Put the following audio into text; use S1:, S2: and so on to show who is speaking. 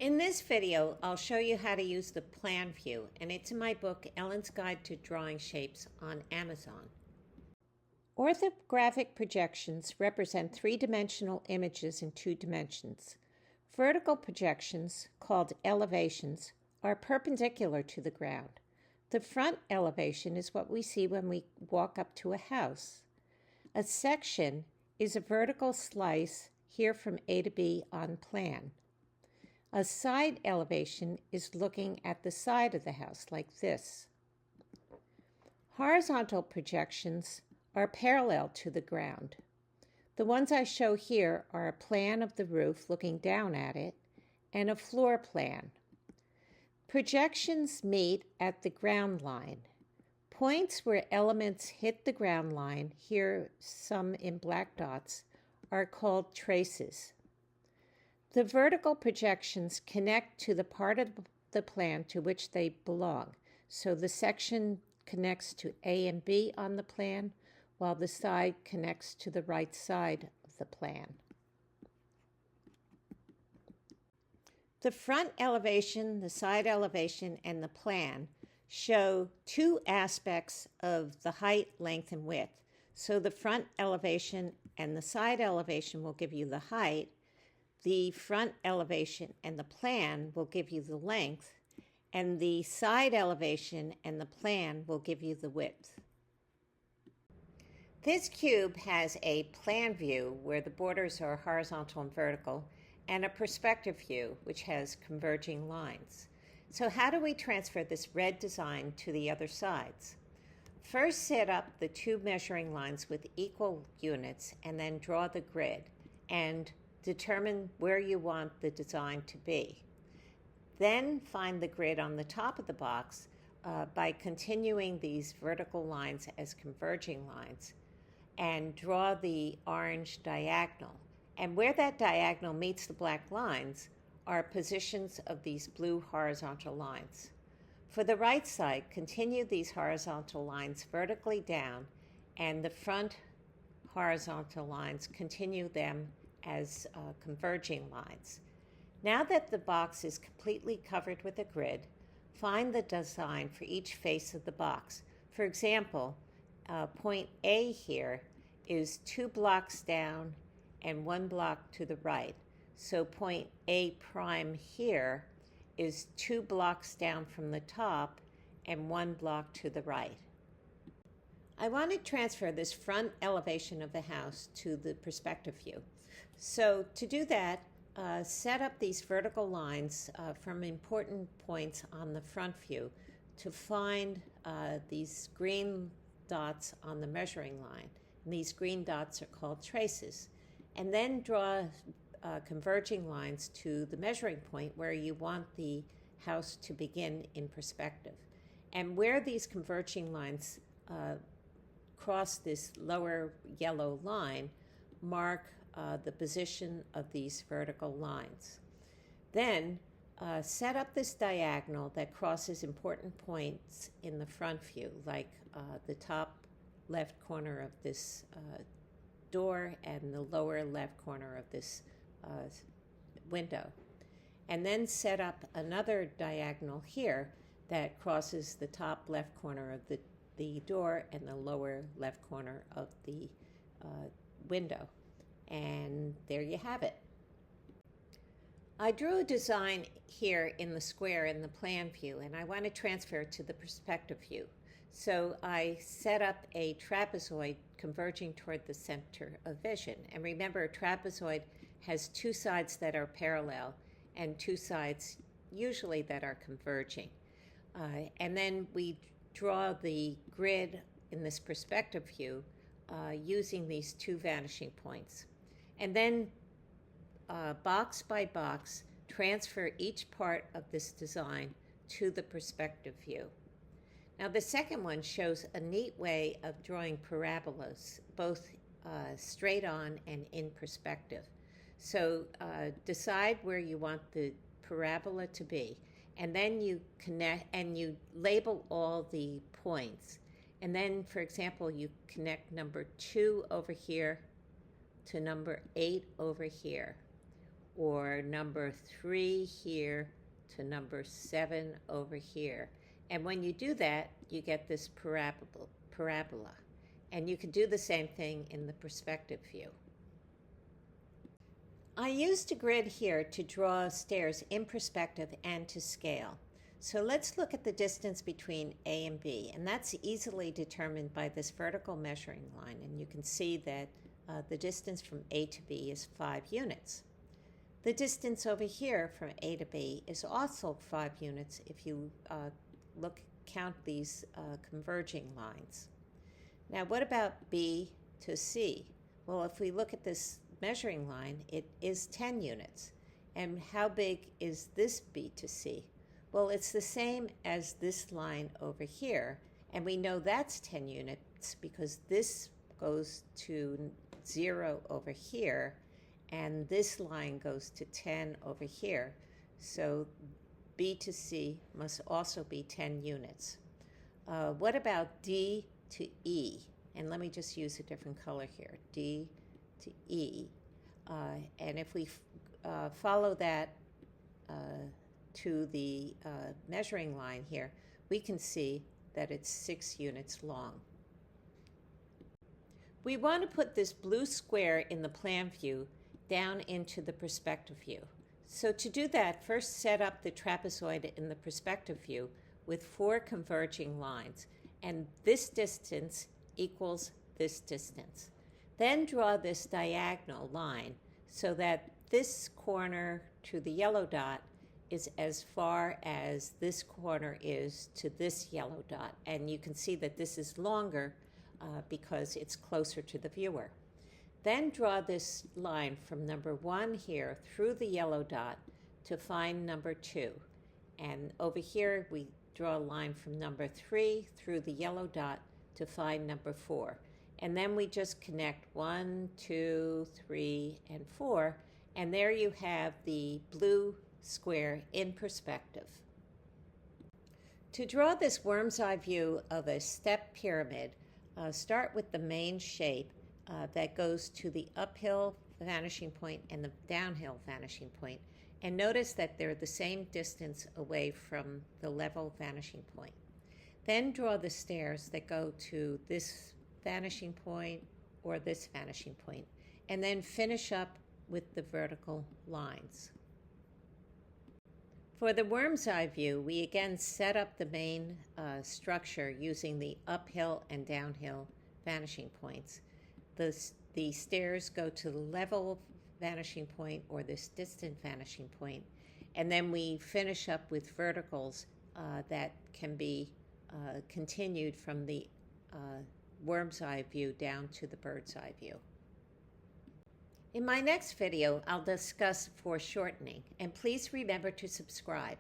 S1: In this video, I'll show you how to use the plan view, and it's in my book, Ellen's Guide to Drawing Shapes on Amazon. Orthographic projections represent three-dimensional images in 2 dimensions. Vertical projections, called elevations, are perpendicular to the ground. The front elevation is what we see when we walk up to a house. A section is a vertical slice here from A to B on plan. A side elevation is looking at the side of the house, like this. Horizontal projections are parallel to the ground. The ones I show here are a plan of the roof looking down at it and a floor plan. Projections meet at the ground line. Points where elements hit the ground line, here some in black dots, are called traces. The vertical projections connect to the part of the plan to which they belong. So the section connects to A and B on the plan, while the side connects to the right side of the plan. The front elevation, the side elevation, and the plan show 2 aspects of the height, length, and width. So the front elevation and the side elevation will give you the height. The front elevation and the plan will give you the length, and the side elevation and the plan will give you the width. This cube has a plan view where the borders are horizontal and vertical, and a perspective view which has converging lines. So how do we transfer this red design to the other sides? First, set up the 2 measuring lines with equal units and then draw the grid and determine where you want the design to be. Then find the grid on the top of the box by continuing these vertical lines as converging lines and draw the orange diagonal. And where that diagonal meets the black lines are positions of these blue horizontal lines. For the right side, continue these horizontal lines vertically down, and the front horizontal lines, continue them as converging lines. Now that the box is completely covered with a grid, find the design for each face of the box. For example, point A here is 2 blocks down and 1 block to the right. So point A prime here is 2 blocks down from the top and 1 block to the right. I want to transfer this front elevation of the house to the perspective view. So to do that, set up these vertical lines from important points on the front view to find these green dots on the measuring line. And these green dots are called traces. And then draw converging lines to the measuring point where you want the house to begin in perspective. And where these converging lines cross this lower yellow line, mark the position of these vertical lines. Then set up this diagonal that crosses important points in the front view, like the top left corner of this door and the lower left corner of this window. And then set up another diagonal here that crosses the top left corner of the door and the lower left corner of the window. And there you have it. I drew a design here in the square in the plan view, and I want to transfer it to the perspective view. So I set up a trapezoid converging toward the center of vision. And remember, a trapezoid has 2 sides that are parallel and 2 sides usually that are converging. And then we draw the grid in this perspective view using these 2 vanishing points. And then box by box, transfer each part of this design to the perspective view. Now the second one shows a neat way of drawing parabolas, both straight on and in perspective. So decide where you want the parabola to be, and then you connect and you label all the points. And then, for example, you connect number 2 over here to number 8 over here. or number 3 here to number 7 over here. And when you do that, you get this parabola. And you can do the same thing in the perspective view. I used a grid here to draw stairs in perspective and to scale. So let's look at the distance between A and B, and that's easily determined by this vertical measuring line. And you can see that the distance from A to B is 5 units. The distance over here from A to B is also 5 units if you count these converging lines. Now, what about B to C? Well, if we look at this measuring line, it is 10 units. And how big is this B to C? Well, it's the same as this line over here, and we know that's 10 units because this goes to 0 over here, and this line goes to 10 over here. So B to C must also be 10 units. What about D to E? And let me just use a different color here, D to E. And if we follow that to the measuring line here, we can see that it's 6 units long. We want to put this blue square in the plan view down into the perspective view. So to do that, first set up the trapezoid in the perspective view with 4 converging lines, and this distance equals this distance. Then draw this diagonal line so that this corner to the yellow dot is as far as this corner is to this yellow dot. And you can see that this is longer because it's closer to the viewer. Then draw this line from number 1 here through the yellow dot to find number 2. And over here we draw a line from number 3 through the yellow dot to find number 4. And then we just connect 1, 2, 3, and 4, and there you have the blue square in perspective. To draw this worm's eye view of a step pyramid, start with the main shape that goes to the uphill vanishing point and the downhill vanishing point. And notice that they're the same distance away from the level vanishing point. Then draw the stairs that go to this vanishing point or this vanishing point, and then finish up with the vertical lines. For the worm's eye view, we again set up the main structure using the uphill and downhill vanishing points. The stairs go to the level vanishing point or this distant vanishing point, and then we finish up with verticals that can be continued from the worm's eye view down to the bird's eye view. In my next video, I'll discuss foreshortening, and please remember to subscribe.